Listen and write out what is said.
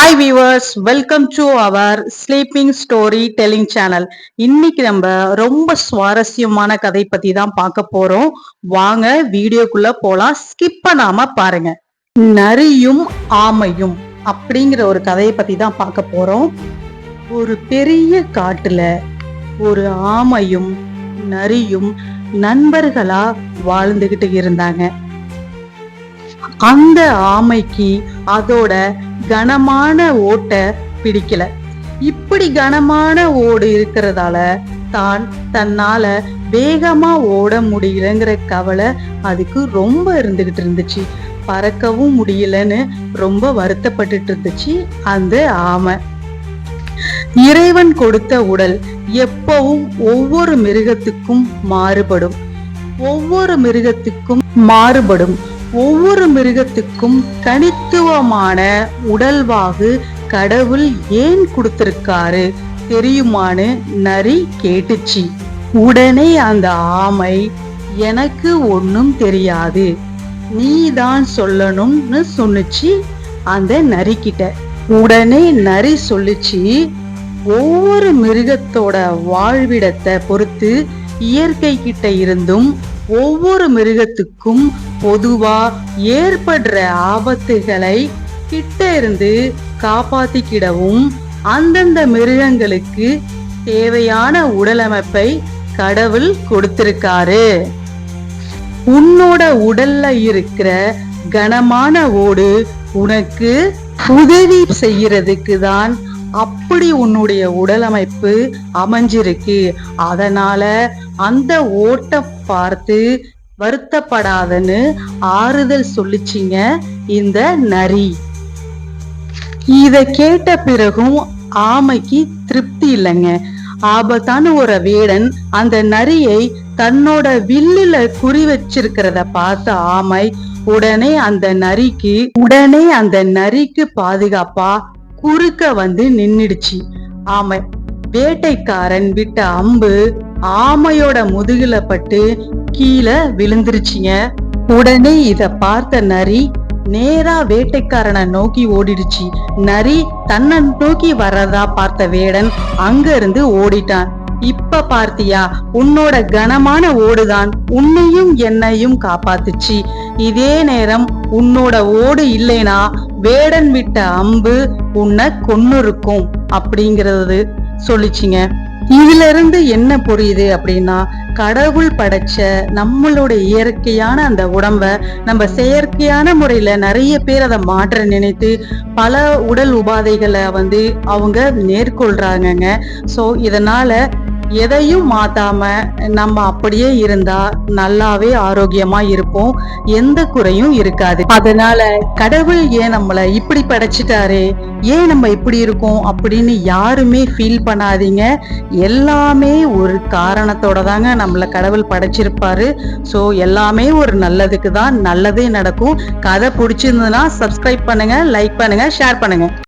Hi viewers, welcome to our sleeping story telling channel. இன்னைக்கு நம்ம ரொம்ப சுவாரஸ்யமான கதை பத்தி தான் பார்க்க போறோம். வாங்க வீடியோக்குள்ள போலாம், ஸ்கிப் பண்ணாம பாருங்க. நரியும் ஆமையும் அப்படிங்கிற ஒரு கதையை பத்தி தான் பார்க்க போறோம். ஒரு பெரிய காட்டுல ஒரு ஆமையும் நரியும் நண்பர்களா வாழ்ந்துகிட்டு இருந்தாங்க. அந்த ஆமைக்கு அதோட கனமான ஓட்ட பிடிக்கல. இப்படி கனமான ஓடு இருக்கிறதால தன்னால வேகமா ஓட முடியலங்கிற கவலை அதுக்கு ரொம்ப இருந்துகிட்டு இருந்துச்சு. பறக்கவும் முடியலன்னு ரொம்ப வருத்தப்பட்டுட்டு இருந்துச்சு அந்த ஆமை. இறைவன் கொடுத்த உடல் எப்பவும் ஒவ்வொரு மிருகத்துக்கும் மாறுபடும். ஒவ்வொரு மிருகத்துக்கும் தனித்துவமான உடல்வாகு கடவுள் ஏன் கொடுத்திருக்காரு தெரியுமான்னு நரி கேட்டுச்சு. உடனே அந்த ஆமை, எனக்கு ஒன்னும் தெரியாது, நீதான் சொல்லணும்னு சொன்னுச்சு அந்த நரி கிட்ட. உடனே நரி சொல்லுச்சு, ஒவ்வொரு மிருகத்தோட வாழ்விடத்தை பொறுத்து இயற்கை கிட்ட இருந்தும் ஒவ்வொரு மிருகத்துக்கும் பொதுவா ஏற்படுற ஆபத்துகளை கிட்ட இருந்து காப்பாத்திக்கிடவும் அந்தந்த மிருகங்களுக்கு தேவையான உடலமைப்பை கடவுள் கொடுத்திருக்காரு. உன்னோட உடல்ல இருக்கிற கனமான ஓடு உனக்கு உதவி செய்யறதுக்கு தான் அப்படி உன்னுடைய உடலமைப்பு அமைஞ்சிருக்கு. அதனால அந்த ஓட்ட பார்த்து வருத்தப்படாதன்னு ஆறுதல் சொல்லிச்சிங்க இந்த நரி. இத கேட்ட பிறகும் ஆமைக்கு திருப்தி இல்லைங்க. ஆபத்தான ஒரு வேடன் அந்த நரியை தன்னோட வில்லுல குறி வச்சிருக்கிறத பார்த்த ஆமை உடனே அந்த நரிக்கு பாதுகாப்பா குறுக்க வந்து நின்னுடுச்சு. ஆமை வேட்டைக்காரன் விட்ட அம்பு ஆமையோட முதுகுல பட்டு கீழே விழுந்துருச்சுங்க. உடனே இத பார்த்த நரி நேரா வேட்டைக்காரனை நோக்கி ஓடிடுச்சு. நரி தன்னை நோக்கி வர்றதா பார்த்த வேடன் அங்க இருந்து ஓடிட்டான். இப்ப பார்த்தியா, உன்னோட கனமான ஓடுதான் உன்னையும் என்னையும் காப்பாத்துச்சு. இதே நேரம் உன்னோட ஓடு இல்லைனா வேடன் விட்ட அம்பு உன்னை கொன்னு இருக்கும் அப்படிங்கறது சொல்லிச்சிங்க. இதுல இருந்து என்ன புரியுது அப்படின்னா, கடவுள் படைச்ச நம்மளோட இயற்கையான அந்த உடம்ப நம்ம செயற்கையான முறையில நிறைய பேர் அதை மாற்ற நினைத்து பல உடல் உபாதைகளை அவங்க மேற்கொள்றாங்கங்க. சோ இதனால எதையும் மாத்தாம நம்ம அப்படியே இருந்தா நல்லாவே ஆரோக்கியமா இருப்போம், எந்த குறையும் இருக்காது. அதனால கடவுள் ஏன் நம்மள இப்படி படைச்சிட்டாரு, ஏன் நம்ம இப்படி இருக்கோம் அப்படின்னு யாருமே ஃபீல் பண்ணாதீங்க. எல்லாமே ஒரு காரணத்தோட தாங்க நம்மள கடவுள் படைச்சிருப்பாரு. சோ எல்லாமே ஒரு நல்லதுக்கு தான், நல்லதே நடக்கும். கதை பிடிச்சிருந்ததுன்னா சப்ஸ்கிரைப் பண்ணுங்க, லைக் பண்ணுங்க, ஷேர் பண்ணுங்க.